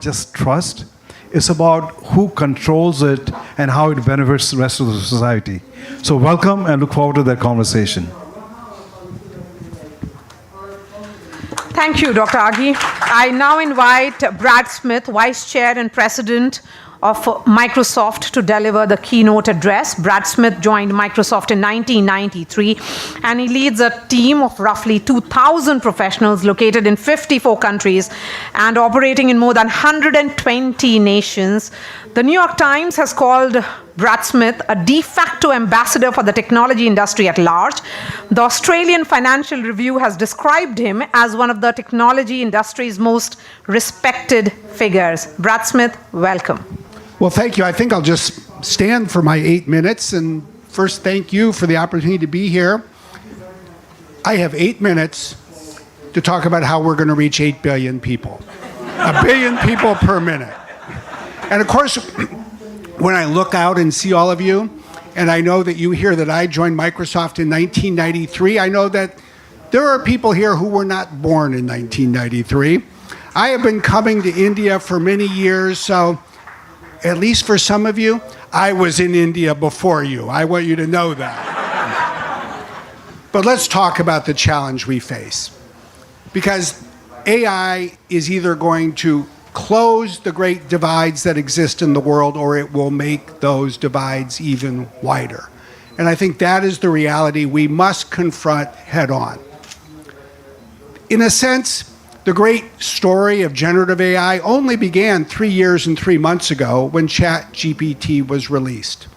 just trust. It's about who controls it and how it benefits the rest of the society. So welcome and look forward to that conversation. Thank you, Dr. Aghi. I now invite Brad Smith, Vice Chair and President of Microsoft, to deliver the keynote address. Brad Smith joined Microsoft in 1993, and he leads a team of roughly 2,000 professionals located in 54 countries and operating in more than 120 nations. The New York Times has called Brad Smith a de facto ambassador for the technology industry at large. The Australian Financial Review has described him as one of the technology industry's most respected figures. Brad Smith, welcome. Well, thank you. I think I'll just stand for my 8 minutes. And first, thank you for the opportunity to be here. I have 8 minutes to talk about how we're going to reach 8 billion people. 1 billion people per minute. And of course, when I look out and see all of you, and I know that you hear that I joined Microsoft in 1993, I know that there are people here who were not born in 1993. I have been coming to India for many years, so at least for some of you, I was in India before you. I want you to know that. But let's talk about the challenge we face. Because AI is either going to close the great divides that exist in the world, or it will make those divides even wider. And I think that is the reality we must confront head on. In a sense, the great story of generative AI only began 3 years and 3 months ago when ChatGPT was released.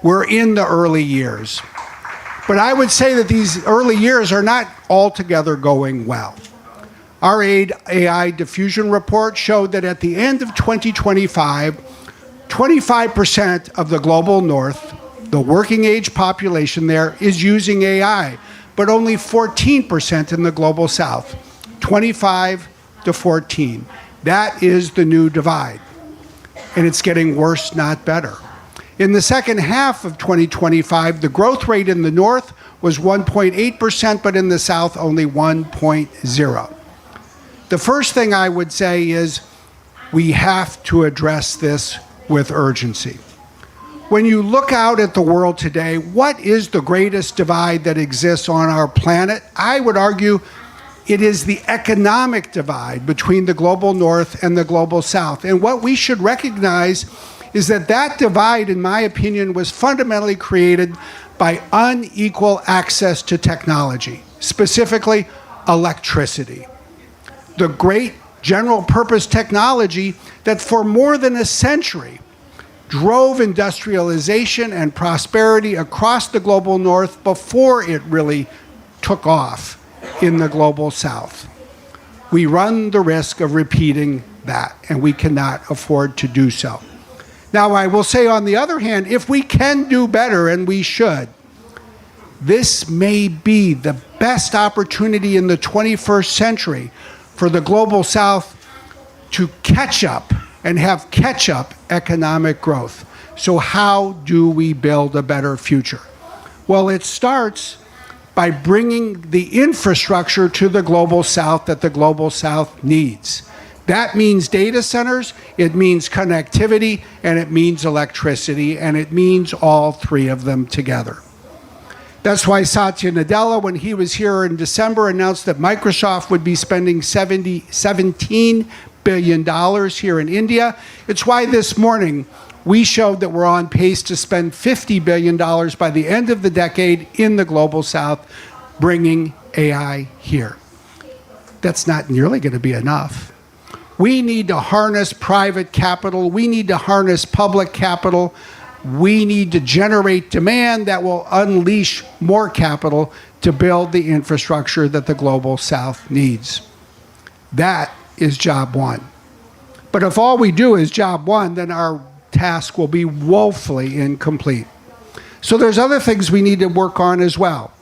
We're in the early years. But I would say that these early years are not altogether going well. Our AI diffusion report showed that at the end of 2025, 25% of the global north, the working age population there, is using AI, but only 14% in the global south. 25 to 14. That is the new divide. And it's getting worse, not better. In the second half of 2025, the growth rate in the north was 1.8%, but in the south only 1.0%. The first thing I would say is we have to address this with urgency. When you look out at the world today, what is the greatest divide that exists on our planet? I would argue it is the economic divide between the global north and the global south. And what we should recognize is that that divide, in my opinion, was fundamentally created by unequal access to technology, specifically electricity. The great general purpose technology that for more than a century drove industrialization and prosperity across the global north before it really took off in the global south. We run the risk of repeating that, and we cannot afford to do so. Now, I will say, on the other hand, if we can do better, and we should, this may be the best opportunity in the 21st century for the global south to catch up and have catch-up economic growth. So how do we build a better future? Well, it starts by bringing the infrastructure to the global south that the global south needs. That means data centers, it means connectivity, and it means electricity, and it means all three of them together. That's why Satya Nadella, when he was here in December, announced that Microsoft would be spending $17 billion here in India. It's why this morning we showed that we're on pace to spend $50 billion by the end of the decade in the global south, bringing AI here. That's not nearly going to be enough. We need to harness private capital. We need to harness public capital. We need to generate demand that will unleash more capital to build the infrastructure that the global south needs. That is job one. But if all we do is job one, then our task will be woefully incomplete. So there's other things we need to work on as well.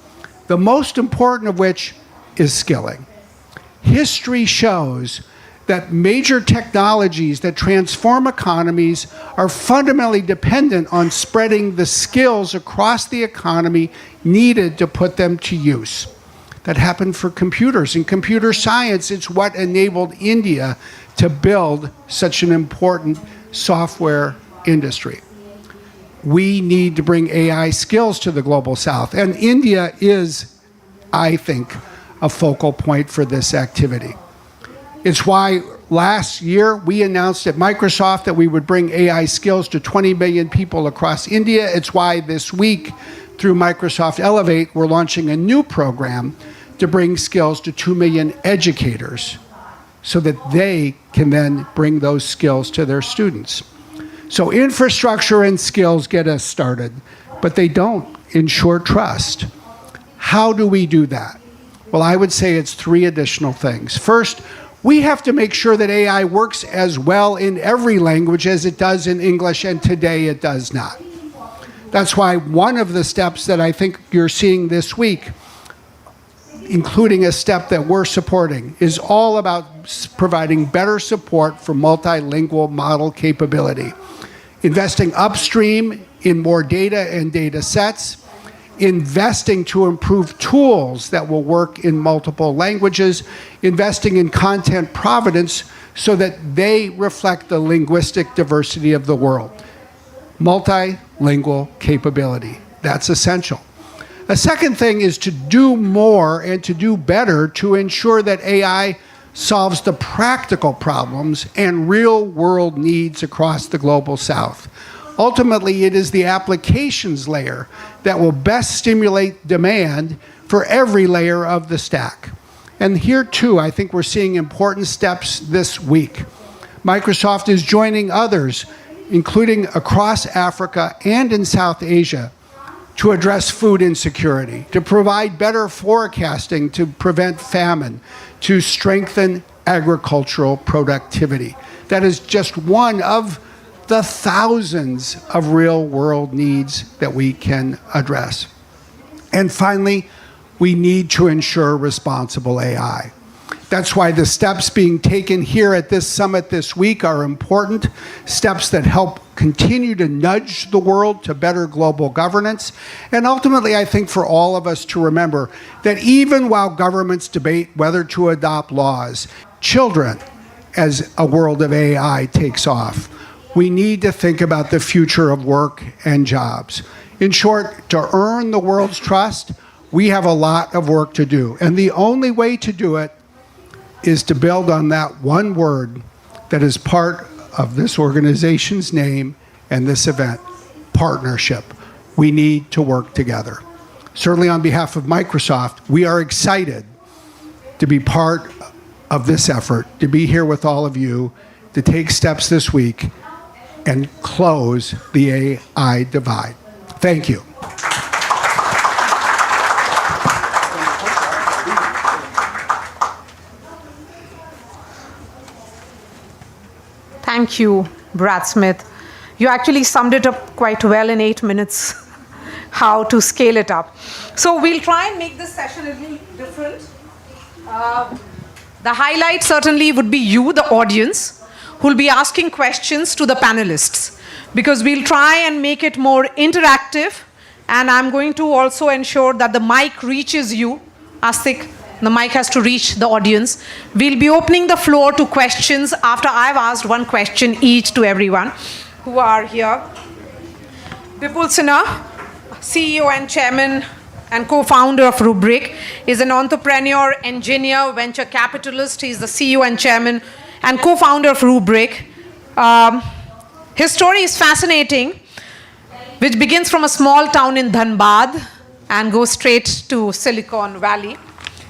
The most important of which is skilling. History shows that major technologies that transform economies are fundamentally dependent on spreading the skills across the economy needed to put them to use. that happened for computers and computer science. It's what enabled India to build such an important software industry. We need to bring AI skills to the global south, and India is, I think, a focal point for this activity. It's why last year we announced at Microsoft that we would bring AI skills to 20 million people across India. It's why this week, through Microsoft Elevate, we're launching a new program to bring skills to 2 million educators so that they can then bring those skills to their students. So infrastructure and skills get us started, but they don't ensure trust. How do we do that? Well, I would say it's 3 additional things. First, we have to make sure that AI works as well in every language as it does in English, and today it does not. That's why one of the steps that I think you're seeing this week, including a step that we're supporting, is all about providing better support for multilingual model capability. Investing upstream in more data and data sets, investing to improve tools that will work in multiple languages, investing in content provenance so that they reflect the linguistic diversity of the world. Multilingual capability, that's essential. A second thing is to do more and to do better to ensure that AI solves the practical problems and real-world needs across the global south. Ultimately, it is the applications layer that will best stimulate demand for every layer of the stack. And here, too, I think we're seeing important steps this week. Microsoft is joining others, including across Africa and in South Asia, to address food insecurity, to provide better forecasting to prevent famine, to strengthen agricultural productivity. That is just one of the thousands of real-world needs that we can address. And finally, we need to ensure responsible AI. That's why the steps being taken here at this summit this week are important, steps that help continue to nudge the world to better global governance. And ultimately, I think for all of us to remember that even while governments debate whether to adopt laws, children, as a world of AI takes off, we need to think about the future of work and jobs. In short, to earn the world's trust, we have a lot of work to do. And the only way to do it is to build on that one word that is part of this organization's name and this event, partnership. We need to work together. Certainly on behalf of Microsoft, we are excited to be part of this effort, to be here with all of you, to take steps this week and close the AI divide. Thank you. Thank you, Brad Smith. You actually summed it up quite well in 8 minutes, how to scale it up. So we'll try and make this session a little different. The highlight certainly would be you, the audience, who'll be asking questions to the panelists, because we'll try and make it more interactive, and I'm going to also ensure that the mic reaches you. Asik, the mic has to reach the audience. We'll be opening the floor to questions after I've asked one question each to everyone who are here. Bipul Sinha, CEO and Chairman and co-founder of Rubrik, is an entrepreneur, engineer, venture capitalist. He's the CEO and Chairman and co-founder of Rubrik. His story is fascinating, which begins from a small town in Dhanbad and goes straight to Silicon Valley.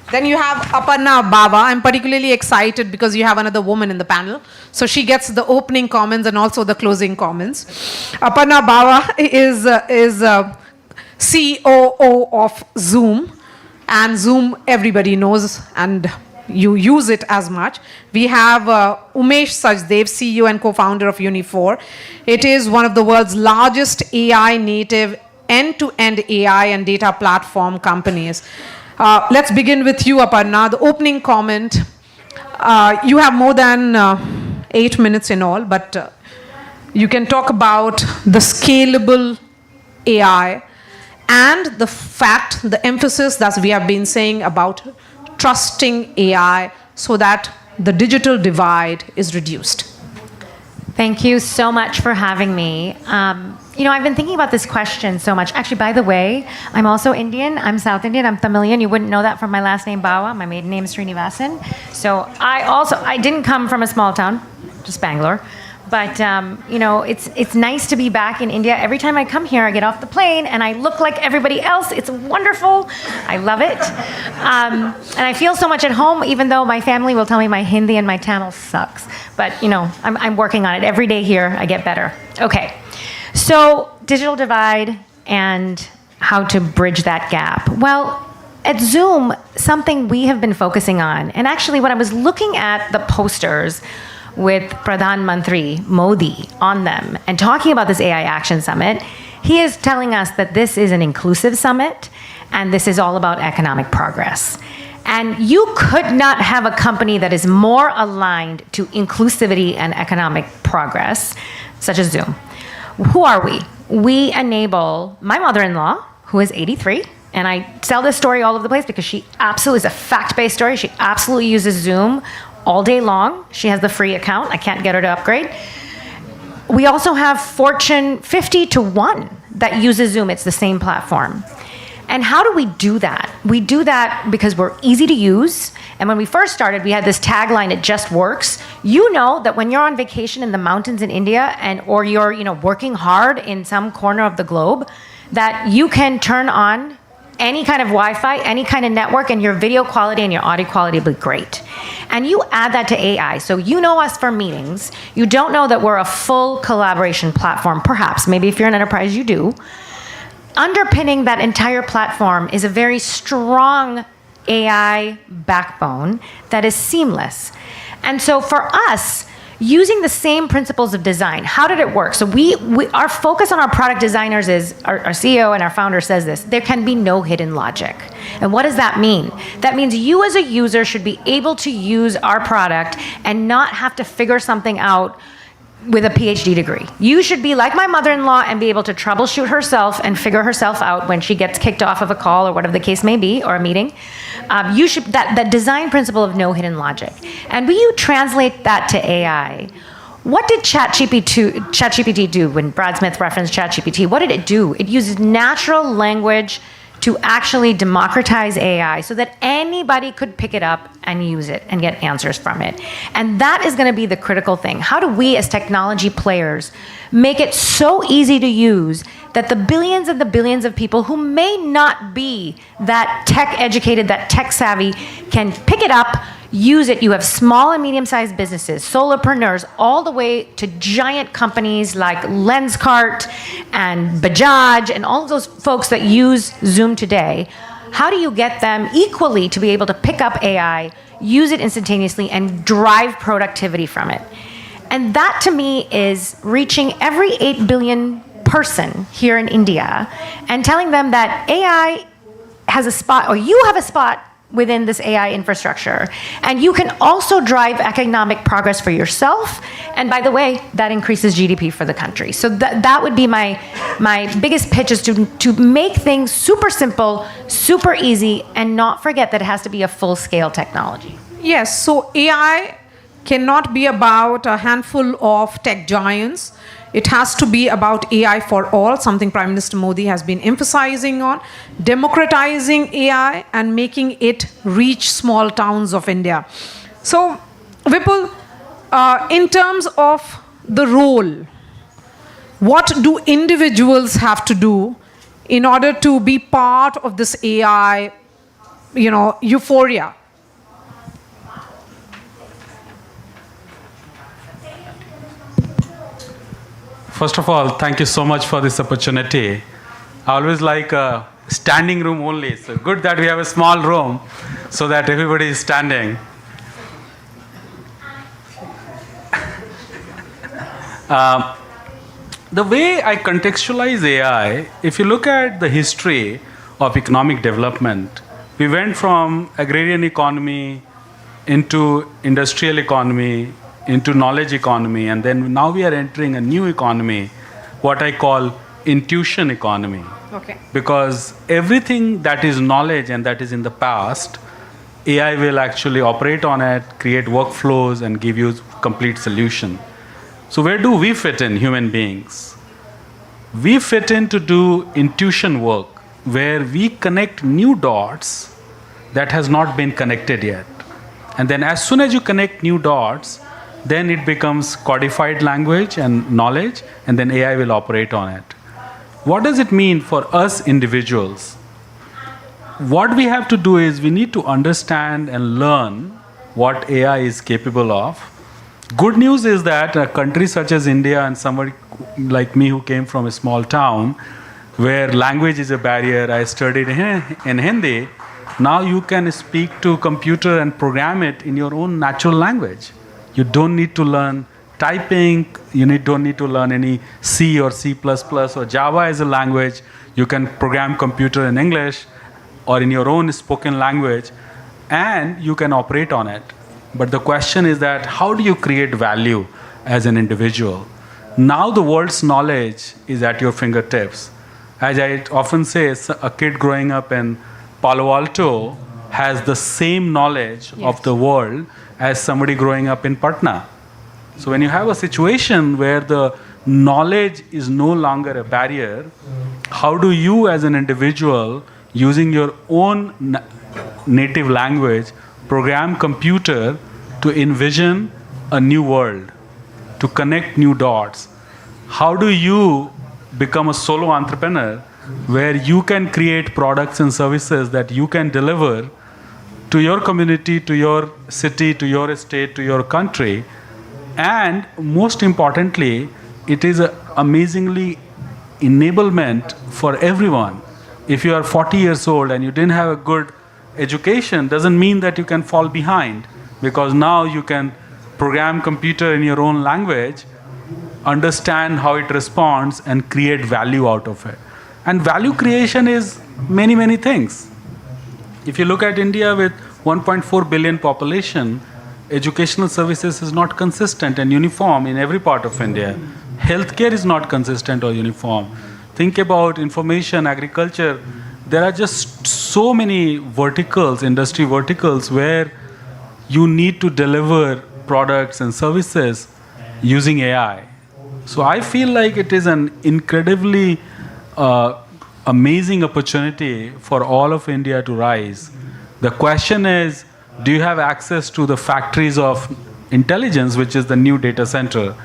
Then you have Aparna Bawa. I'm particularly excited because you have another woman in the panel. So she gets the opening comments and also the closing comments. Aparna Bawa is COO of Zoom. And Zoom, everybody knows, and you use it as much. We have Umesh Sachdev, CEO and co-founder of Uniphore. It is one of the world's largest AI native end-to-end AI and data platform companies. Let's begin with you, Aparna. The opening comment. You have more than 8 minutes in all, but you can talk about the scalable AI and the fact, the emphasis that we have been saying about trusting AI so that the digital divide is reduced? Thank you so much for having me. I've been thinking about this question so much. Actually, by the way, I'm also Indian. I'm South Indian. I'm Tamilian. You wouldn't know that from my last name, Bawa. My maiden name is Srinivasan. So I didn't come from a small town, just Bangalore. But, it's nice to be back in India. Every time I come here, I get off the plane and I look like everybody else. It's wonderful. I love it. And I feel so much at home, even though my family will tell me my Hindi and my Tamil sucks. But, I'm working on it. Every day here, I get better. Okay. So, digital divide and how to bridge that gap. Well, at Zoom, something we have been focusing on, and actually when I was looking at the posters with Pradhan Mantri Modi on them and talking about this AI Action Summit, he is telling us that this is an inclusive summit and this is all about economic progress. And you could not have a company that is more aligned to inclusivity and economic progress, such as Zoom. Who are we? We enable my mother-in-law, who is 83, and I tell this story all over the place because she absolutely is a fact-based story. She absolutely uses Zoom all day long. She has the free account. I can't get her to upgrade. We also have Fortune 50 to 1 that uses Zoom. It's the same platform. And how do we do that? We do that because we're easy to use. And when we first started, we had this tagline, "It just works." You know that when you're on vacation in the mountains in India or you're working hard in some corner of the globe, that you can turn on any kind of Wi-Fi, any kind of network, and your video quality and your audio quality will be great. And you add that to AI. So you know us for meetings. You don't know that we're a full collaboration platform, perhaps. Maybe if you're an enterprise, you do. Underpinning that entire platform is a very strong AI backbone that is seamless. And so for us, using the same principles of design, how did it work? So our focus on our product designers is, our CEO and our founder says this, there can be no hidden logic. And what does that mean? That means you as a user should be able to use our product and not have to figure something out with a PhD degree. You should be like my mother-in-law and be able to troubleshoot herself and figure herself out when she gets kicked off of a call or whatever the case may be, or a meeting. You should, that design principle of no hidden logic. And when you translate that to AI, what did ChatGPT do when Brad Smith referenced ChatGPT? What did it do? It uses natural language to actually democratize AI so that anybody could pick it up and use it and get answers from it. And that is going to be the critical thing. How do we as technology players make it so easy to use that the billions and the billions of people who may not be that tech educated, that tech savvy, can pick it up, use it? You have small and medium-sized businesses, solopreneurs, all the way to giant companies like Lenskart and Bajaj and all of those folks that use Zoom today. How do you get them equally to be able to pick up AI, use it instantaneously, and drive productivity from it? And that, to me, is reaching every 8 billion person here in India and telling them that AI has a spot, or you have a spot within this AI infrastructure. And you can also drive economic progress for yourself. And by the way, that increases GDP for the country. So that would be my biggest pitch, is to make things super simple, super easy, and not forget that it has to be a full-scale technology. Yes, so AI cannot be about a handful of tech giants. It has to be about AI for all, something Prime Minister Modi has been emphasizing on, democratizing AI and making it reach small towns of India. So, Vipul, in terms of the role, what do individuals have to do in order to be part of this AI, euphoria? First of all, thank you so much for this opportunity. I always like a standing room only. So good that we have a small room so that everybody is standing. The way I contextualize AI, if you look at the history of economic development, we went from agrarian economy into industrial economy, into knowledge economy, and then now we are entering a new economy, what I call intuition economy. Okay. Because everything that is knowledge and that is in the past, AI will actually operate on it, create workflows, and give you complete solution. So where do we fit in, human beings? We fit in to do intuition work, where we connect new dots that has not been connected yet. And then as soon as you connect new dots, then it becomes codified language and knowledge, and then AI will operate on it. What does it mean for us individuals? What we have to do is we need to understand and learn what AI is capable of. Good news is that a country such as India, and somebody like me who came from a small town where language is a barrier, I studied in Hindi. Now you can speak to computer and program it in your own natural language. You don't need to learn typing, don't need to learn any C or C++ or Java as a language. You can program computer in English or in your own spoken language, and you can operate on it. But the question is that how do you create value as an individual? Now the world's knowledge is at your fingertips. As I often say, a kid growing up in Palo Alto has the same knowledge of the world as somebody growing up in Patna. So when you have a situation where the knowledge is no longer a barrier, how do you as an individual, using your own native language, program computer to envision a new world, to connect new dots? How do you become a solo entrepreneur where you can create products and services that you can deliver to your community, to your city, to your state, to your country? And most importantly, it is an amazingly enablement for everyone. If you are 40 years old and you didn't have a good education, doesn't mean that you can fall behind, because now you can program computer in your own language, understand how it responds, and create value out of it. And value creation is many, many things. If you look at India with 1.4 billion population, educational services is not consistent and uniform in every part of India. Healthcare is not consistent or uniform. Think about information, agriculture. There are just so many verticals, industry verticals, where you need to deliver products and services using AI. So I feel like it is an incredibly amazing opportunity for all of India to rise. The question is, do you have access to the factories of intelligence, which is the new data center?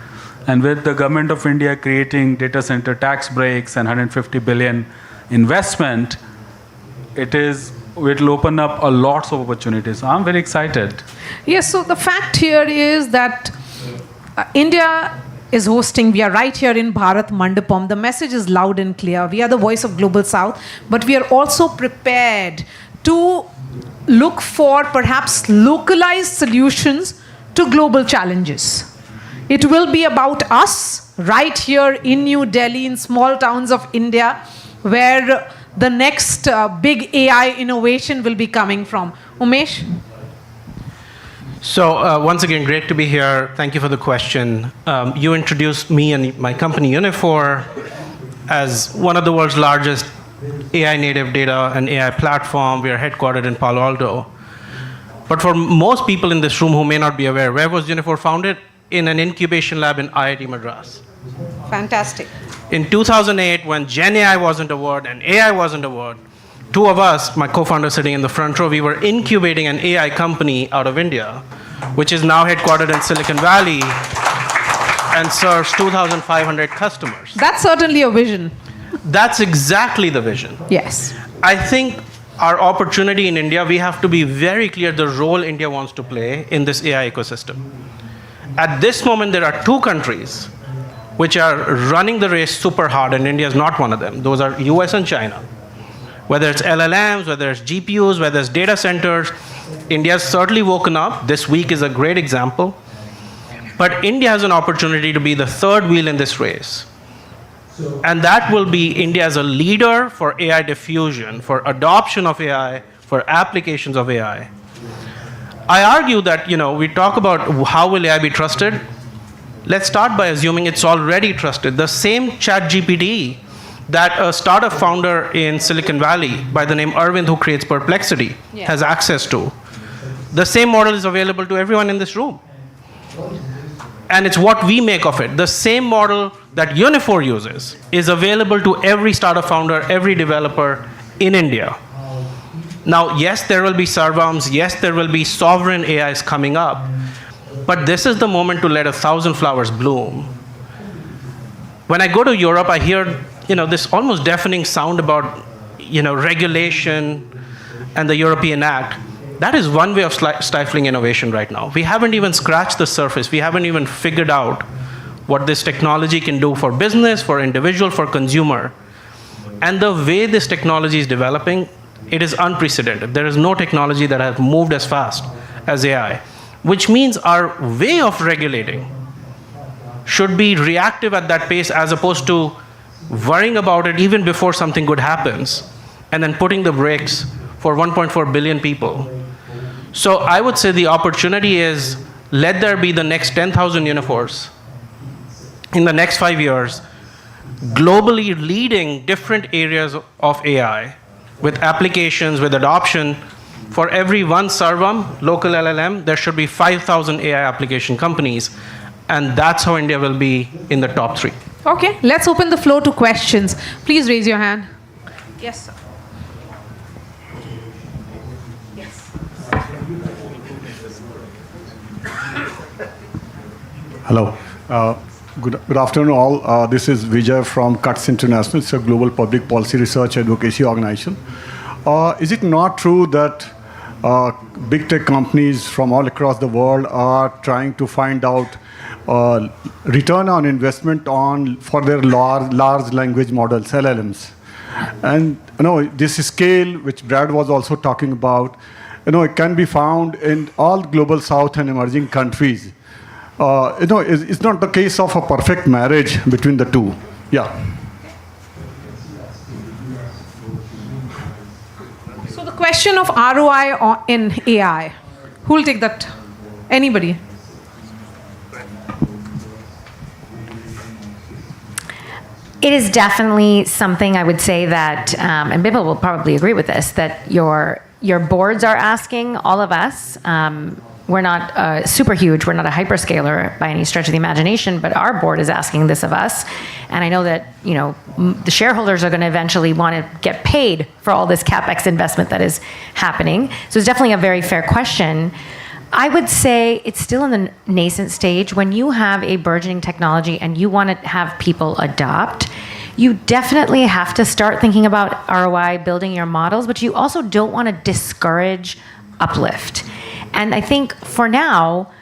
And with the government of India creating data center tax breaks and 150 billion investment, it will open up a lots of opportunities. So I'm very excited. Yes, so the fact here is that India is hosting, we are right here in Bharat Mandapam. The message is loud and clear. We are the voice of Global South, but we are also prepared to look for perhaps localized solutions to global challenges. It will be about us right here in New Delhi, in small towns of India, where the next big AI innovation will be coming from. Umesh? So once again, great to be here. Thank you for the question. You introduced me and my company Uniphore as one of the world's largest AI native data and AI platform. We are headquartered in Palo Alto. But for most people in this room who may not be aware, where was Uniphore founded? In an incubation lab in IIT Madras. Fantastic. In 2008, when Gen AI wasn't a word and AI wasn't a word, two of us, my co-founders sitting in the front row, we were incubating an AI company out of India, which is now headquartered in Silicon Valley and serves 2,500 customers. That's certainly a vision. That's exactly the vision. Yes. I think our opportunity in India, we have to be very clear the role India wants to play in this AI ecosystem. At this moment, there are two countries which are running the race super hard, and India is not one of them. Those are US and China. Whether it's LLMs, whether it's GPUs, whether it's data centers, India's certainly woken up. This week is a great example. But India has an opportunity to be the third wheel in this race. And that will be India as a leader for AI diffusion, for adoption of AI, for applications of AI. I argue that, we talk about how will AI be trusted. Let's start by assuming it's already trusted. The same ChatGPT that a startup founder in Silicon Valley by the name Arvind, who creates Perplexity, has access to. The same model is available to everyone in this room. And it's what we make of it. The same model that Uniphore uses is available to every startup founder, every developer in India. Now, yes, there will be servums, yes, there will be sovereign AIs coming up, but this is the moment to let 1,000 flowers bloom. When I go to Europe, I hear, this almost deafening sound about, regulation and the European Act. That is one way of stifling innovation right now. We haven't even scratched the surface. We haven't even figured out what this technology can do for business, for individual, for consumer. And the way this technology is developing, it is unprecedented. There is no technology that has moved as fast as AI, which means our way of regulating should be reactive at that pace as opposed to worrying about it even before something good happens and then putting the brakes for 1.4 billion people. So I would say the opportunity is let there be the next 10,000 Uniphores in the next 5 years, globally leading different areas of AI with applications, with adoption. For every one servum, local LLM, there should be 5,000 AI application companies. And that's how India will be in the top 3. Okay, let's open the floor to questions. Please raise your hand. Yes, sir. Hello. Good afternoon, all. This is Vijay from CUTS International. It's a global public policy research advocacy organization. Is it not true that big tech companies from all across the world are trying to find out return on investment for their large language models, LLMs? And this scale, which Brad was also talking about, it can be found in all global South and emerging countries. It's not the case of a perfect marriage between the two. Yeah. So the question of ROI in AI, who will take that? Anybody? It is definitely something I would say that, and Bipul will probably agree with this, that your boards are asking all of us. We're not super huge. We're not a hyperscaler by any stretch of the imagination, but our board is asking this of us. And I know that the shareholders are going to eventually want to get paid for all this CapEx investment that is happening. So it's definitely a very fair question. I would say it's still in the nascent stage. When you have a burgeoning technology and you want to have people adopt, you definitely have to start thinking about ROI, building your models, but you also don't want to discourage uplift. And I think for now,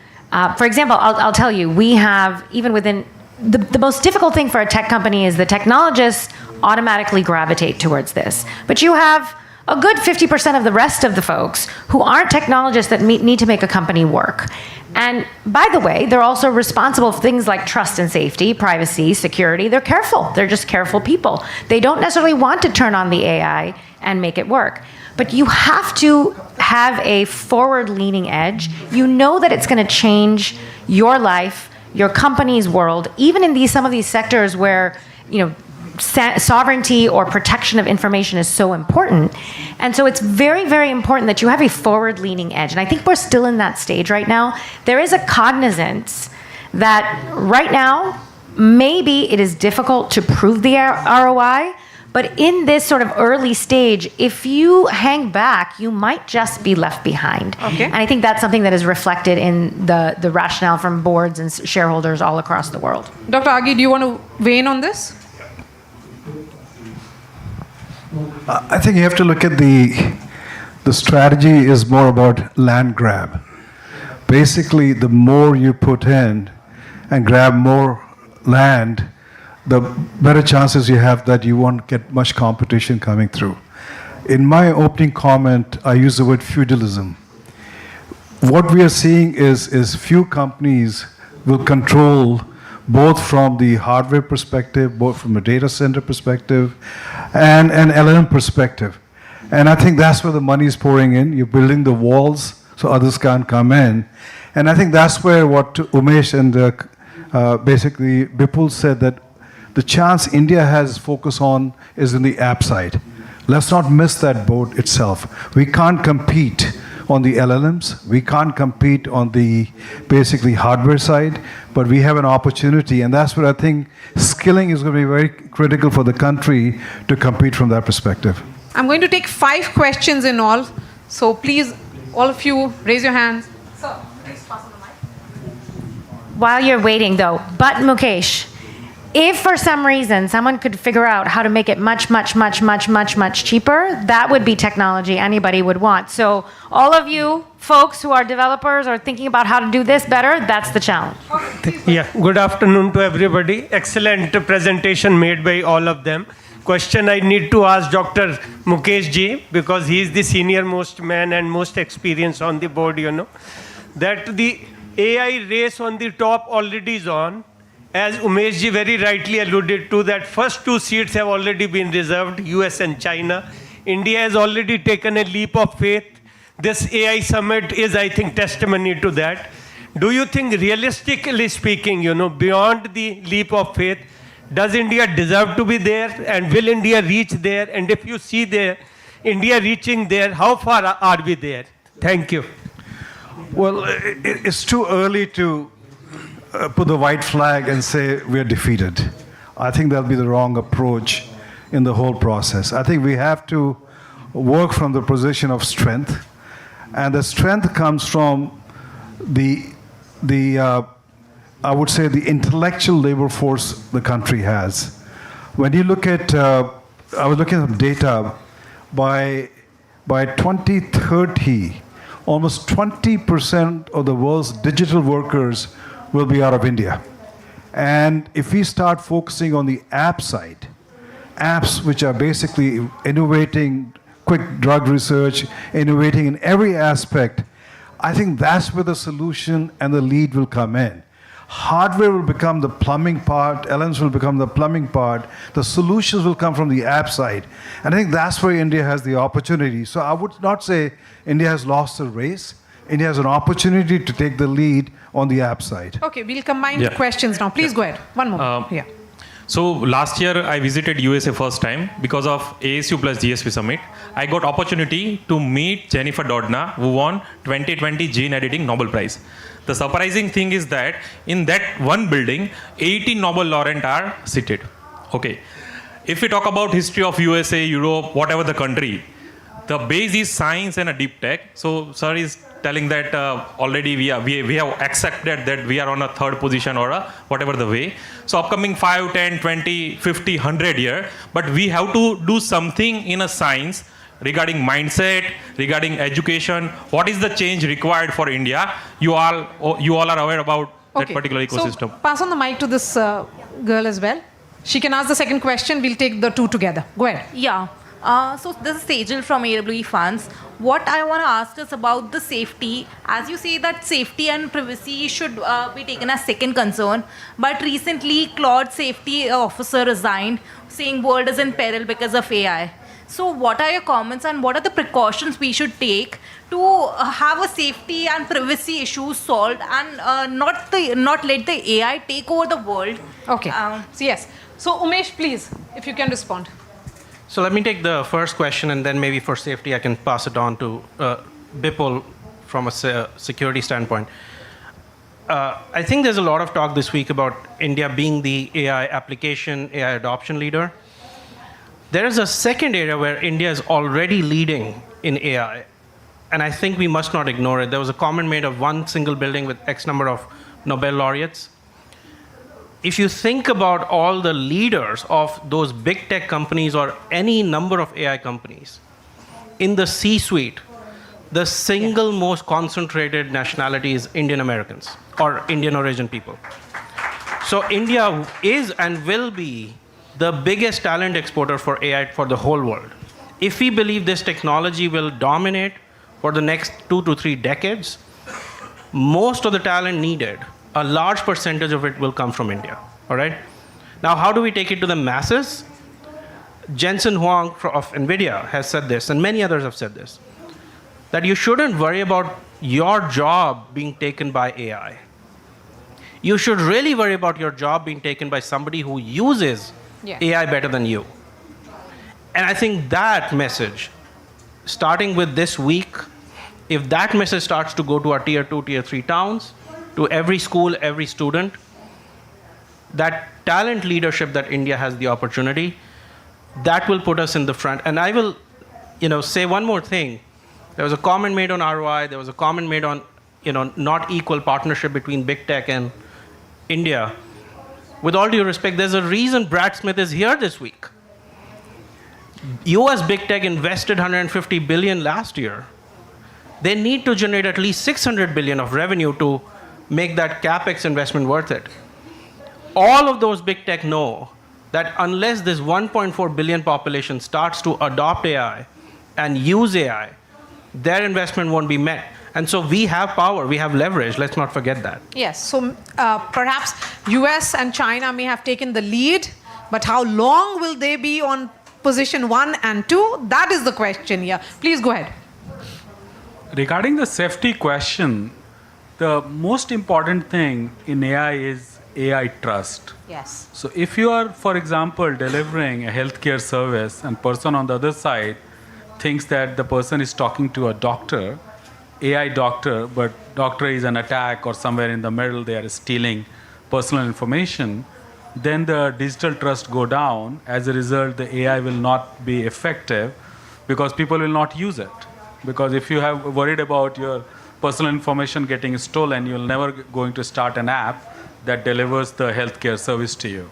for example, I'll tell you, we have, even within, the most difficult thing for a tech company is the technologists automatically gravitate towards this. But you have a good 50% of the rest of the folks who aren't technologists that need to make a company work. And by the way, they're also responsible for things like trust and safety, privacy, security. They're careful. They're just careful people. They don't necessarily want to turn on the AI and make it work. But you have to have a forward-leaning edge. You know that it's going to change your life, your company's world, even in some of these sectors where, sovereignty or protection of information is so important. And so it's very, very important that you have a forward-leaning edge. And I think we're still in that stage right now. There is a cognizance that right now, maybe it is difficult to prove the ROI, but in this sort of early stage, if you hang back, you might just be left behind. Okay. And I think that's something that is reflected in the rationale from boards and shareholders all across the world. Dr. Aghi, do you want to weigh in on this? I think you have to look at the strategy is more about land grab. Basically, the more you put in and grab more land, the better chances you have that you won't get much competition coming through. In my opening comment, I use the word feudalism. What we are seeing is few companies will control both from the hardware perspective, both from a data center perspective, and an LLM perspective. And I think that's where the money is pouring in. You're building the walls so others can't come in. And I think that's where what Umesh and basically Bipul said, that The chance India has focus on is in the app side. Let's not miss that boat itself. We can't compete on the LLMs. We can't compete on the basically hardware side, but we have an opportunity, and that's where I think skilling is going to be very critical for the country to compete from that perspective. I'm going to take 5 questions in all. So please, all of you, raise your hands. Sir, please pass on the mic. While you're waiting, though, but Mukesh, if for some reason someone could figure out how to make it much cheaper, that would be technology anybody would want. So all of you folks who are developers or thinking about how to do this better, that's the challenge. Yeah, good afternoon to everybody. Excellent presentation made by all of them. Question I need to ask Dr. Mukesh Ji, because he is the senior most man and most experienced on the board, that the AI race on the top already is on. As Umesh Ji very rightly alluded to, that first 2 seats have already been reserved, US and China. India has already taken a leap of faith. This AI summit is, I think, testimony to that. Do you think, realistically speaking, beyond the leap of faith, does India deserve to be there, and will India reach there? And if you see India reaching there, how far are we there? Thank you. Well, it's too early to put the white flag and say we're defeated. I think that'll be the wrong approach in the whole process. I think we have to work from the position of strength, and the strength comes from I would say the intellectual labor force the country has. When you look at, I was looking at data, by 2030, almost 20% of the world's digital workers will be out of India. And if we start focusing on the app side, apps which are basically innovating quick drug research, innovating in every aspect, I think that's where the solution and the lead will come in. Hardware will become the plumbing part, LMs will become the plumbing part, the solutions will come from the app side. And I think that's where India has the opportunity. So I would not say India has lost the race. India has an opportunity to take the lead on the app side. Okay, we'll combine the questions now. Please go ahead. One more. Yeah. So last year I visited USA first time because of ASU plus GSP Summit. I got opportunity to meet Jennifer Doudna, who won 2020 Gene Editing Nobel Prize. The surprising thing is that in that one building, 18 Nobel laureates are seated. Okay. If we talk about history of USA, Europe, whatever the country, the base is science and a deep tech. So sir is telling that already we have accepted that we are on a 3rd position or whatever the way. So upcoming 5, 10, 20, 50, 100 year, but we have to do something in a science regarding mindset, regarding education. What is the change required for India? You all are aware about that particular ecosystem. So pass on the mic to this girl as well. She can ask the second question. We'll take the 2 together. Go ahead. Yeah. So this is Sejal from AWE Funds. What I want to ask is about the safety. As you say that safety and privacy should be taken as second concern, but recently Claude safety officer resigned, saying world is in peril because of AI. So what are your comments and what are the precautions we should take to have a safety and privacy issues solved and not let the AI take over the world? Okay. So yes. So Umesh, please, if you can respond. So let me take the first question, and then maybe for safety I can pass it on to Bipul from a security standpoint. I think there's a lot of talk this week about India being the AI application, AI adoption leader. There is a second area where India is already leading in AI, and I think we must not ignore it. There was a comment made of one single building with X number of Nobel laureates. If you think about all the leaders of those big tech companies or any number of AI companies, in the C-suite, the single most concentrated nationality is Indian Americans or Indian origin people. So India is and will be the biggest talent exporter for AI for the whole world. If we believe this technology will dominate for the next 2 to 3 decades, most of the talent needed, a large percentage of it will come from India, all right? Now, how do we take it to the masses? Jensen Huang of NVIDIA has said this, and many others have said this, that you shouldn't worry about your job being taken by AI. you should really worry about your job being taken by somebody who uses AI better than you. And I think that message, starting with this week, if that message starts to go to our tier 2, tier 3 towns, to every school, every student, that talent leadership that India has the opportunity, that will put us in the front. And I will, say one more thing. There was a comment made on ROI. There was a comment made on, not equal partnership between big tech and India. With all due respect, there's a reason Brad Smith is here this week. US big tech invested 150 billion last year. They need to generate at least 600 billion of revenue to make that capex investment worth it. All of those big tech know that unless this 1.4 billion population starts to adopt AI and use AI, their investment won't be met. And so we have power, we have leverage, let's not forget that. Yes, so perhaps US and China may have taken the lead, but how long will they be on position 1 and 2? That is the question here. Please go ahead. Regarding the safety question, the most important thing in AI is AI trust. Yes. So if you are, for example, delivering a healthcare service and person on the other side thinks that the person is talking to a doctor, AI doctor, but doctor is an attack or somewhere in the middle they are stealing personal information, then the digital trust go down. As a result, the AI will not be effective because people will not use it. Because if you have worried about your personal information getting stolen, you'll never going to start an app that delivers the healthcare service to you.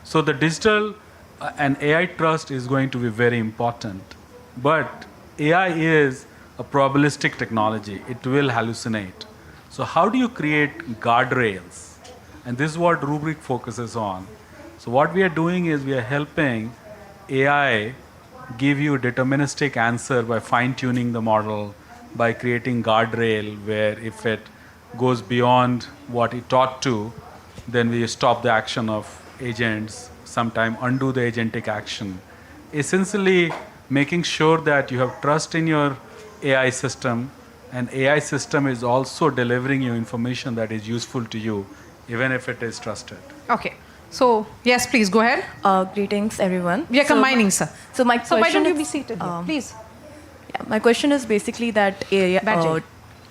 So the digital and AI trust is going to be very important. But AI is a probabilistic technology. It will hallucinate. So how do you create guardrails? And this is what Rubrik focuses on. So what we are doing is we are helping AI give you a deterministic answer by fine-tuning the model, by creating guardrail where if it goes beyond what it taught to, then we stop the action of agents, sometime undo the agentic action. Essentially making sure that you have trust in your AI system, and AI system is also delivering you information that is useful to you, even if it is trusted. Okay. So, yes, please go ahead. Greetings, everyone. We are combining, sir. So my question why don't you is, be seated here, please? Yeah, my question is basically that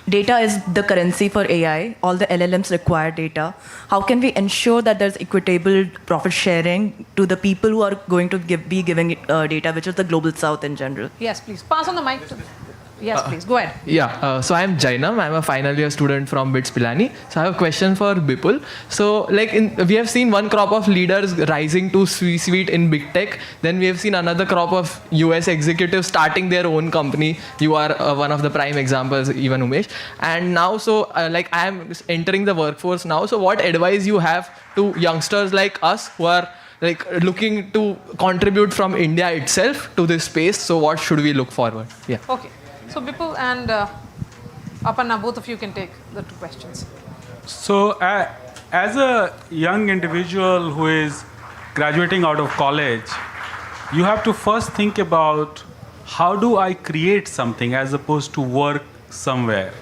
data is the currency for AI. All the LLMs require data. How can we ensure that there's equitable profit sharing to the people who are going to be giving data, which is the global south in general? Yes, please. Pass on the mic to Yes, please. Go ahead. Yeah. So I'm Jainam. I'm a final year student from BITS Pilani. So I have a question for Bipul. So we have seen one crop of leaders rising to C-suite in big tech. Then we have seen another crop of US executives starting their own company. You are one of the prime examples, even Umesh. And now, I am entering the workforce now. So what advice you have to youngsters like us who are looking to contribute from India itself to this space? So what should we look forward? Yeah. Okay. So Bipul and Aparna, both of you can take the two questions. So as a young individual who is graduating out of college, you have to first think about how do I create something as opposed to work somewhere.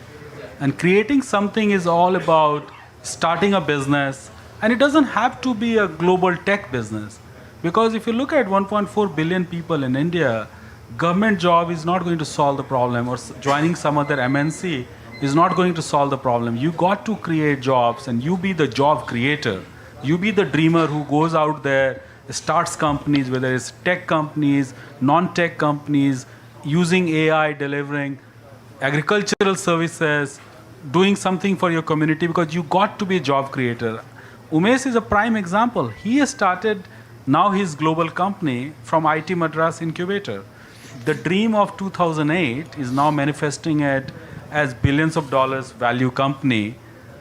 And creating something is all about starting a business, and it doesn't have to be a global tech business. Because if you look at 1.4 billion people in India, government job is not going to solve the problem, or joining some other MNC is not going to solve the problem. You got to create jobs, and you be the job creator. You be the dreamer who goes out there, starts companies, whether it's tech companies, non-tech companies, using AI, delivering agricultural services, doing something for your community, because you got to be a job creator. Umesh is a prime example. He has started now his global company from IT Madras Incubator. The dream of 2008 is now manifesting it as billions of dollars value company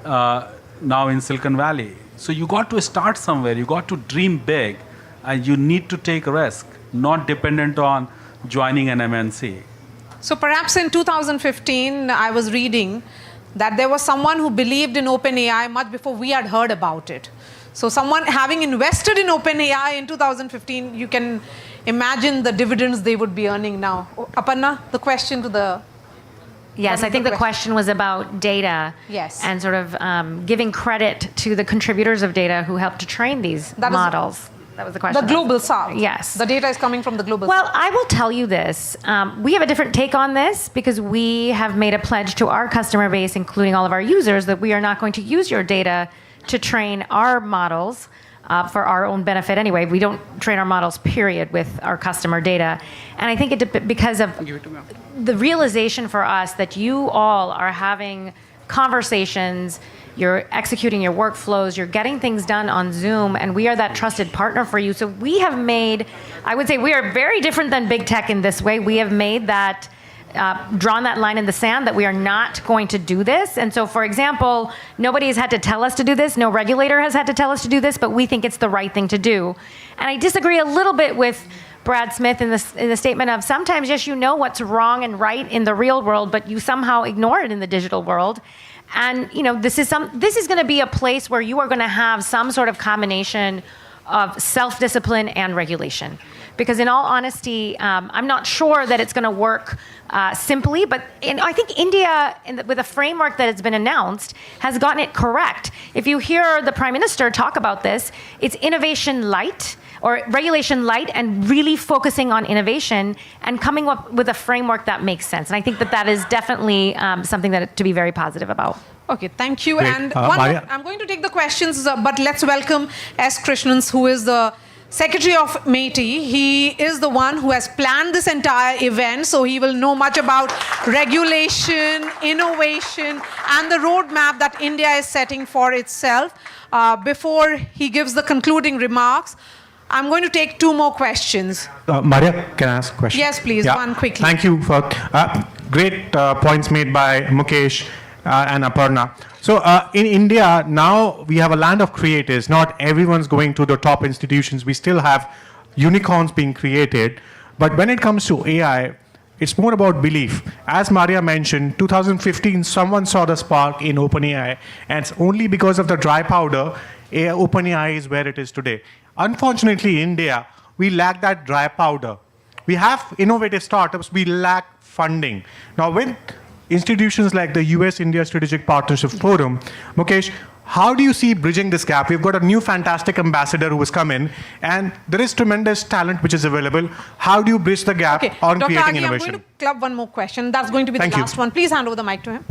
now in Silicon Valley. So you got to start somewhere. You got to dream big, and you need to take a risk, not dependent on joining an MNC. So perhaps in 2015, I was reading that there was someone who believed in OpenAI much before we had heard about it. So someone having invested in OpenAI in 2015, you can imagine the dividends they would be earning now. Aparna, the question to the Yes, I think the question was about data. Yes. And sort of giving credit to the contributors of data who helped to train these That is- models. That was the question. The global south. Yes. The data is coming from the global Well, south. I will tell you this. We have a different take on this because we have made a pledge to our customer base, including all of our users, that we are not going to use your data to train our models for our own benefit anyway. We don't train our models, period, with our customer data. And I think because of the realization for us that you all are having conversations, you're executing your workflows, you're getting things done on Zoom, and we are that trusted partner for you. So we have made, I would say we are very different than big tech in this way. We have made that, drawn that line in the sand that we are not going to do this. And so, for example, nobody has had to tell us to do this. No regulator has had to tell us to do this, but we think it's the right thing to do. And I disagree a little bit with Brad Smith in the statement of sometimes, yes, you know what's wrong and right in the real world, but you somehow ignore it in the digital world. And this is going to be a place where you are going to have some sort of combination of self-discipline and regulation. Because in all honesty, I'm not sure that it's going to work simply, but I think India, with a framework that has been announced, has gotten it correct. If you hear the Prime Minister talk about this, it's innovation light, or regulation light, and really focusing on innovation and coming up with a framework that makes sense. And I think that is definitely something to be very positive about. Okay, thank you. Great. And Maria? I'm going to take the questions, but let's welcome S. Krishnan, who is the Secretary of MeitY. He is the one who has planned this entire event, so he will know much about regulation, innovation, and the roadmap that India is setting for itself. Before he gives the concluding remarks, I'm going to take two more questions. Maria, can I ask a question? Yes, please, one quickly. Thank you for great points made by Mukesh and Aparna. So in India, now we have a land of creators. Not everyone's going to the top institutions. We still have unicorns being created. But when it comes to AI, it's more about belief. As Maria mentioned, 2015, someone saw the spark in OpenAI, and it's only because of the dry powder, OpenAI is where it is today. Unfortunately, in India, we lack that dry powder. We have innovative startups, we lack funding. Now, with institutions like the US-India Strategic Partnership Forum, Mukesh, how do you see bridging this gap? We've got a new fantastic ambassador who has come in, and there is tremendous talent which is available. How do you bridge the gap on Dr. creating Aghi, innovation? I'm going to club one more question. That's going to be Thank the you. last one. Please hand over the mic to him.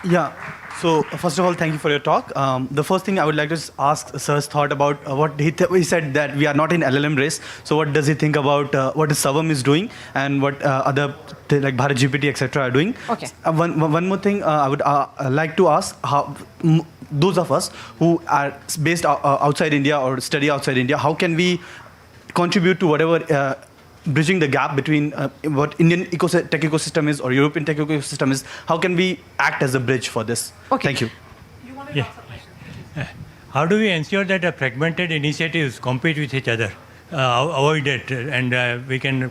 Yeah. So first of all, thank you for your talk. The first thing I would like to ask Sir's thought about what he said that we are not in LLM race. So what does he think about what Savam is doing and what other like Bharat GPT etc. are doing? Okay. One more thing I would like to ask how those of us who are based outside India or study outside India, how can we contribute to whatever bridging the gap between what Indian tech ecosystem is or European tech ecosystem is? How can we act as a bridge for this? Okay. Thank you. How do we ensure that fragmented initiatives compete with each other, avoid it, and we can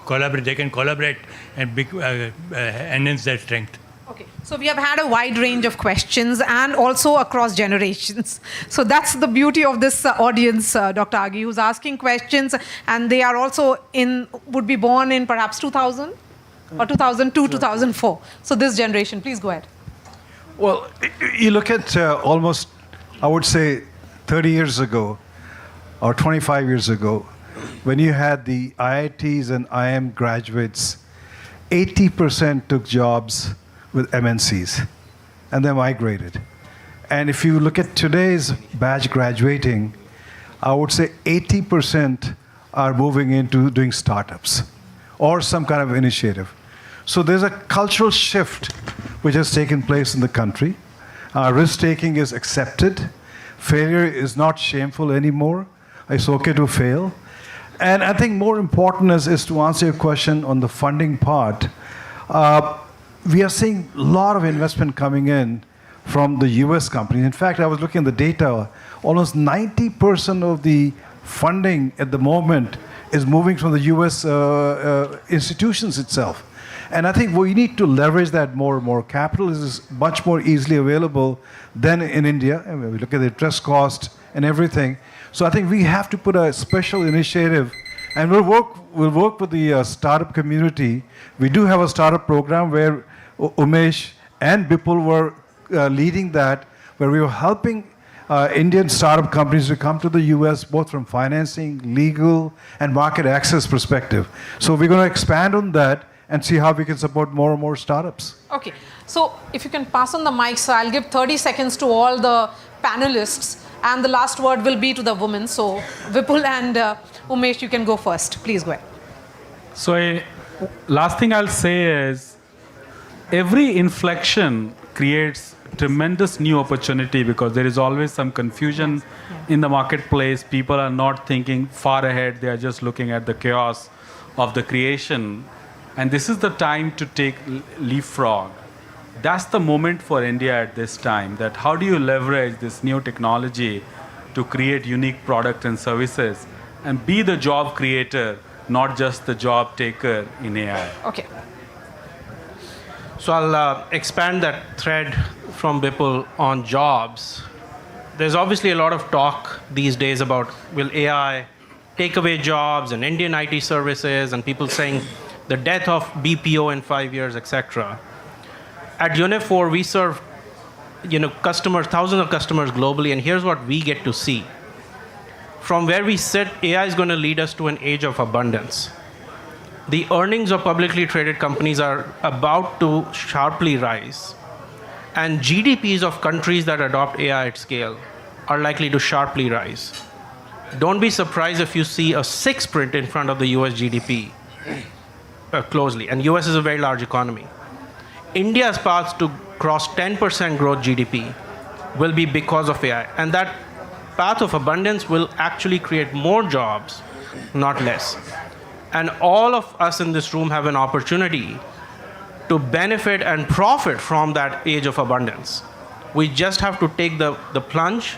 collaborate? They can collaborate and enhance their strength. Okay, so we have had a wide range of questions and also across generations. So that's the beauty of this audience, Dr. Aghi, who's asking questions, and they are also would be born in perhaps 2000 or 2002, 2004. So this generation, please go ahead. Well, you look at almost, I would say, 30 years ago or 25 years ago, when you had the IITs and IIM graduates, 80% took jobs with MNCs, and they migrated. And if you look at today's batch graduating, I would say 80% are moving into doing startups or some kind of initiative. So there's a cultural shift which has taken place in the country. Risk-taking is accepted. Failure is not shameful anymore. It's okay to fail. And I think more important is to answer your question on the funding part. We are seeing a lot of investment coming in from the US companies. In fact, I was looking at the data, almost 90% of the funding at the moment is moving from the US institutions itself. And I think we need to leverage that more and more. Capital is much more easily available than in India. I mean, we look at the interest cost and everything. So I think we have to put a special initiative And we'll work with the startup community. We do have a startup program where Umesh and Bipul were leading that, where we were helping Indian startup companies to come to the US, both from financing, legal, and market access perspective. So we're going to expand on that and see how we can support more and more startups. Okay, so if you can pass on the mic, so I'll give 30 seconds to all the panelists, and the last word will be to the women. So Vipul and Umesh, you can go first. Please go ahead. So last thing I'll say is, every inflection creates tremendous new opportunity because there is always some confusion in the marketplace. People are not thinking far ahead. They are just looking at the chaos of the creation. And this is the time to take leapfrog. That's the moment for India at this time, that how do you leverage this new technology to create unique products and services and be the job creator, not just the job taker in AI. Okay. So I'll expand that thread from Bipul on jobs. There's obviously a lot of talk these days about will AI take away jobs and Indian IT services, and people saying the death of BPO in 5 years, etc. At Uniphore, we serve customers, thousands of customers globally, and here's what we get to see. From where we sit, AI is going to lead us to an age of abundance. The earnings of publicly traded companies are about to sharply rise, and GDPs of countries that adopt AI at scale are likely to sharply rise. Don't be surprised if you see a 6 print in front of the US GDP closely, and US is a very large economy. India's path to cross 10% growth GDP will be because of AI, and that path of abundance will actually create more jobs, not less. And all of us in this room have an opportunity to benefit and profit from that age of abundance. We just have to take the plunge,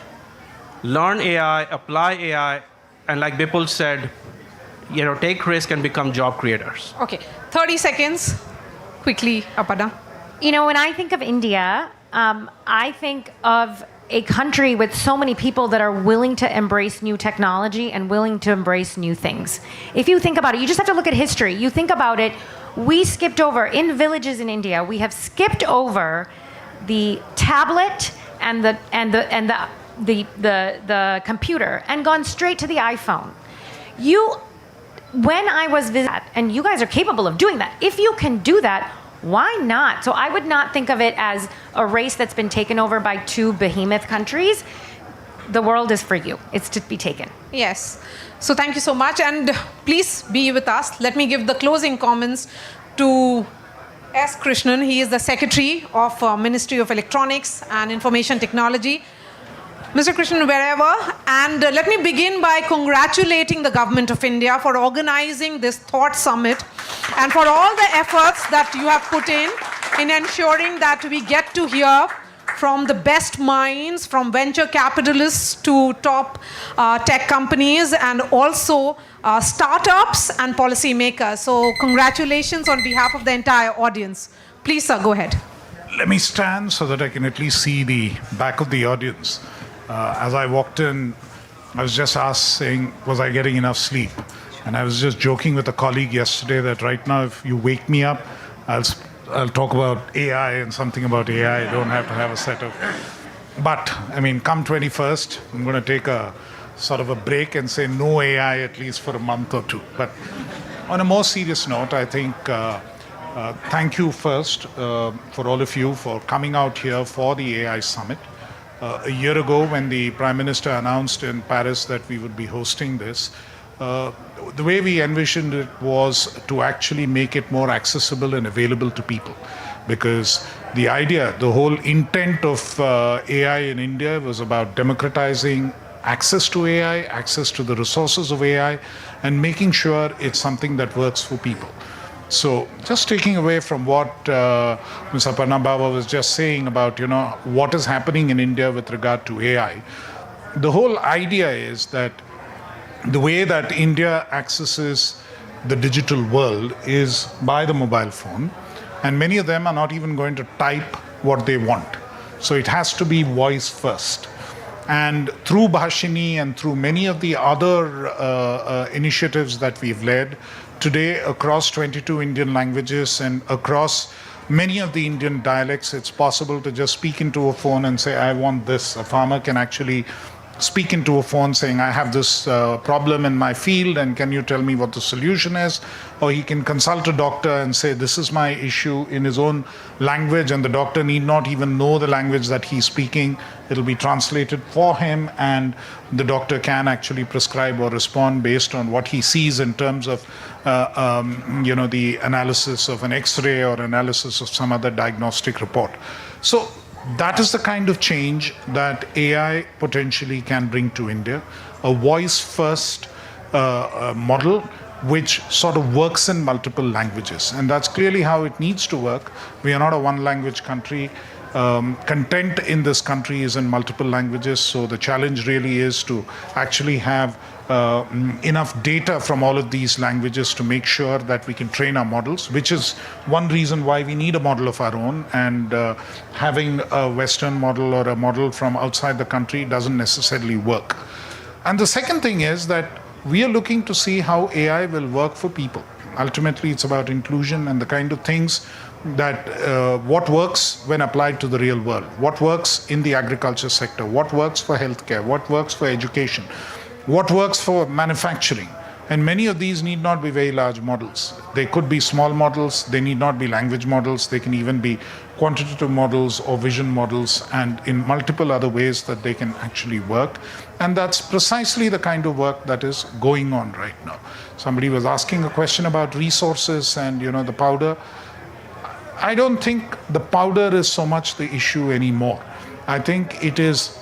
learn AI, apply AI, and like Bipul said, take risk and become job creators. Okay, 30 seconds. Quickly, Aparna. When I think of India, I think of a country with so many people that are willing to embrace new technology and willing to embrace new things. If you think about it, you just have to look at history. You think about it, we skipped over, in villages in India, we have skipped over the tablet and the computer and gone straight to the iPhone. When I was visiting, and you guys are capable of doing that, if you can do that, why not? So I would not think of it as a race that's been taken over by 2 behemoth countries. The world is for you. It's to be taken. Yes. So thank you so much. And please be with us. Let me give the closing comments to S. Krishnan. He is the Secretary of Ministry of Electronics and Information Technology. Mr. Krishnan, wherever. And let me begin by congratulating the Government of India for organizing this Thought Summit and for all the efforts that you have put in ensuring that we get to hear from the best minds, from venture capitalists to top tech companies, and also startups and policymakers. So congratulations on behalf of the entire audience. Please, sir, go ahead. Let me stand so that I can at least see the back of the audience. As I walked in, I was just asked, saying, was I getting enough sleep? And I was just joking with a colleague yesterday that right now, if you wake me up, I'll talk about AI and something about AI. I don't have to have a set of... But, come 21st, I'm going to take a sort of a break and say no AI at least for a month or 2. But on a more serious note, I think thank you first for all of you for coming out here for the AI Summit. A year ago, when the Prime Minister announced in Paris that we would be hosting this, the way we envisioned it was to actually make it more accessible and available to people. Because the idea, the whole intent of AI in India was about democratizing access to AI, access to the resources of AI, and making sure it's something that works for people. So just taking away from what Ms. Aparna Bawa was just saying about, what is happening in India with regard to AI, the whole idea is that the way that India accesses the digital world is by the mobile phone, and many of them are not even going to type what they want. So it has to be voice first. And through Bhashini and through many of the other initiatives that we've led, today across 22 Indian languages and across many of the Indian dialects, it's possible to just speak into a phone and say, I want this. A farmer can actually speak into a phone saying, I have this problem in my field and can you tell me what the solution is? Or he can consult a doctor and say, this is my issue in his own language, and the doctor need not even know the language that he's speaking. It'll be translated for him, and the doctor can actually prescribe or respond based on what he sees in terms of the analysis of an X-ray or analysis of some other diagnostic report. So that is the kind of change that AI potentially can bring to India, a voice-first model which sort of works in multiple languages. And that's clearly how it needs to work. We are not a one-language country. Content in this country is in multiple languages, so the challenge really is to actually have enough data from all of these languages to make sure that we can train our models, which is one reason why we need a model of our own, and having a Western model or a model from outside the country doesn't necessarily work. And the second thing is that we are looking to see how AI will work for people. Ultimately, it's about inclusion and the kind of things that what works when applied to the real world, what works in the agriculture sector, what works for healthcare, what works for education, what works for manufacturing. And many of these need not be very large models. They could be small models, they need not be language models, they can even be quantitative models or vision models, and in multiple other ways that they can actually work. And that's precisely the kind of work that is going on right now. Somebody was asking a question about resources and the powder. I don't think the powder is so much the issue anymore. I think it is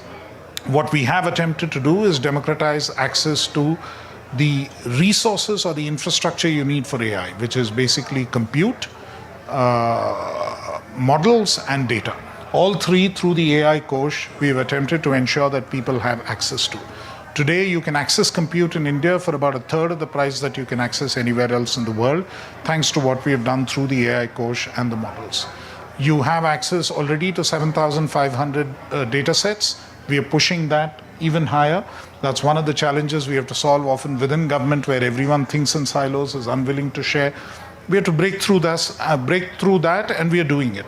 what we have attempted to do is democratize access to the resources or the infrastructure you need for AI, which is basically compute, models, and data. All three through the AI Kosh, we've attempted to ensure that people have access to. Today, you can access compute in India for about a third of the price that you can access anywhere else in the world, thanks to what we have done through the AI Kosh and the models. You have access already to 7,500 data sets. We are pushing that even higher. That's one of the challenges we have to solve often within government, where everyone thinks in silos, is unwilling to share. We have to break through that, and we are doing it.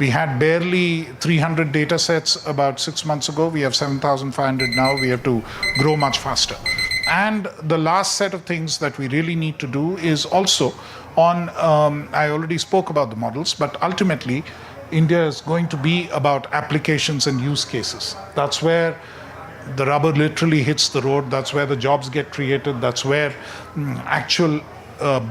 We had barely 300 data sets about 6 months ago. We have 7,500 now. We have to grow much faster. And the last set of things that we really need to do is also on, I already spoke about the models, but ultimately, India is going to be about applications and use cases. That's where the rubber literally hits the road. That's where the jobs get created. That's where actual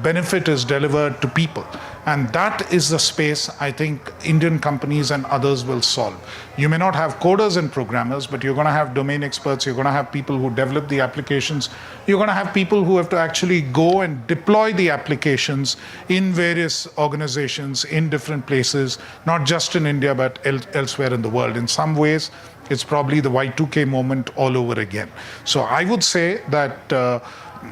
benefit is delivered to people. And that is the space I think Indian companies and others will solve. You may not have coders and programmers, but you're going to have domain experts. You're going to have people who develop the applications. You're going to have people who have to actually go and deploy the applications in various organizations in different places, not just in India, but elsewhere in the world. In some ways, it's probably the Y2K moment all over again. So I would say that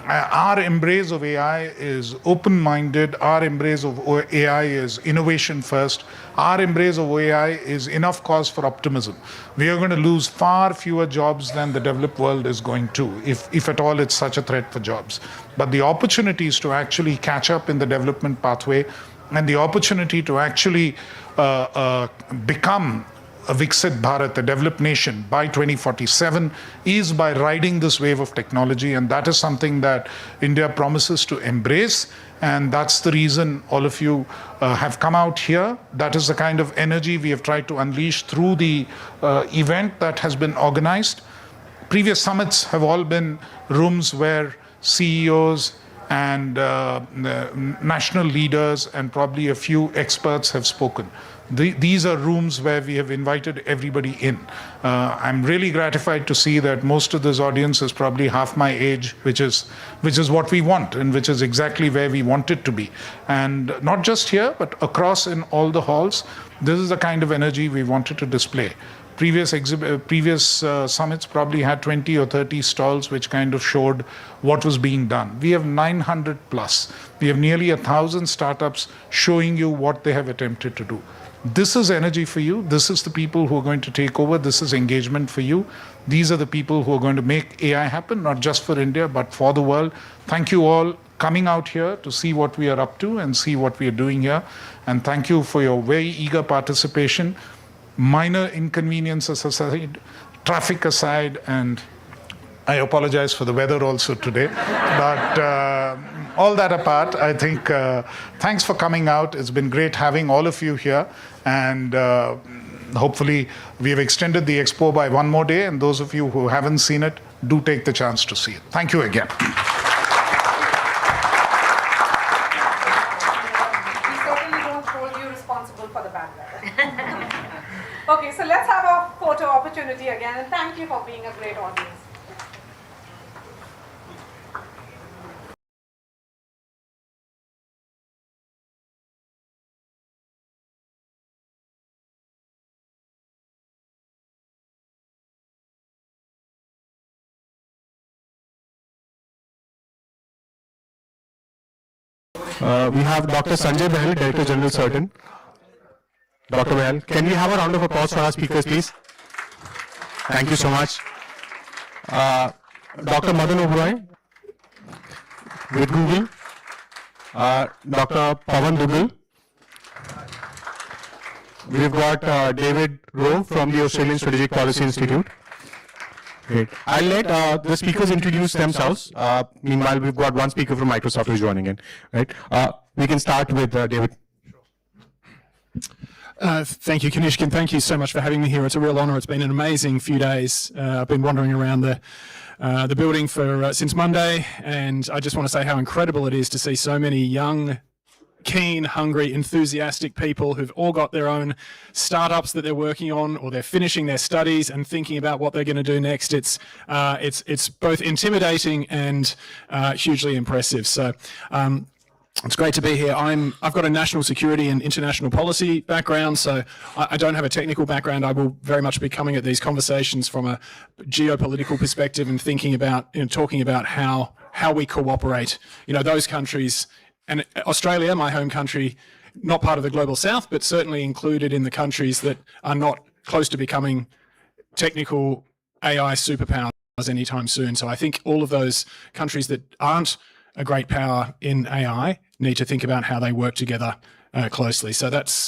our embrace of AI is open-minded. Our embrace of AI is innovation first. Our embrace of AI is enough cause for optimism. We are going to lose far fewer jobs than the developed world is going to, if at all it's such a threat for jobs. But the opportunities to actually catch up in the development pathway, and the opportunity to actually become a Viksit Bharat, a developed nation by 2047, is by riding this wave of technology. And that is something that India promises to embrace. And that's the reason all of you have come out here. That is the kind of energy we have tried to unleash through the event that has been organized. Previous summits have all been rooms where CEOs and national leaders and probably a few experts have spoken. These are rooms where we have invited everybody in. I'm really gratified to see that most of this audience is probably half my age, which is what we want, and which is exactly where we want it to be. And not just here, but across in all the halls, this is the kind of energy we wanted to display. Previous summits probably had 20 or 30 stalls which kind of showed what was being done. We have 900 plus. We have nearly 1,000 startups showing you what they have attempted to do. This is energy for you. This is the people who are going to take over. This is engagement for you. These are the people who are going to make AI happen, not just for India, but for the world. Thank you all coming out here to see what we are up to and see what we are doing here. And thank you for your very eager participation. Minor inconveniences aside, traffic aside, and I apologize for the weather also today. But all that apart, I think thanks for coming out. It's been great having all of you here. And hopefully we have extended the expo by one more day. And those of you who haven't seen it, do take the chance to see it. Thank you again. We certainly don't hold you responsible for the bad weather. Okay, so let's have a photo opportunity again. And thank you for being a great audience. We have Dr. Sanjay Bahal, Director General Surgeon. Dr. Bahal, can we have a round of applause for our speakers, please? Thank you so much. Dr. Madan Oberoi with Google. Dr. Pawan Dugal. We've got David Rowe from the Australian Strategic Policy Institute. Great. I'll let the speakers introduce themselves. Meanwhile, we've got one speaker from Microsoft who's joining in. Right? We can start with David. Thank you, Kanishk, and thank you so much for having me here. It's a real honor. It's been an amazing few days. I've been wandering around the building for since Monday, and I just want to say how incredible it is to see so many young, keen, hungry, enthusiastic people who've all got their own startups that they're working on, or they're finishing their studies and thinking about what they're going to do next. It's both intimidating and hugely impressive. So it's great to be here. I've got a national security and international policy background, so I don't have a technical background. I will very much be coming at these conversations from a geopolitical perspective and thinking about, talking about how we cooperate. Those countries. And Australia, my home country, not part of the global south, but certainly included in the countries that are not close to becoming technical AI superpowers anytime soon. So I think all of those countries that aren't a great power in AI need to think about how they work together closely. So that's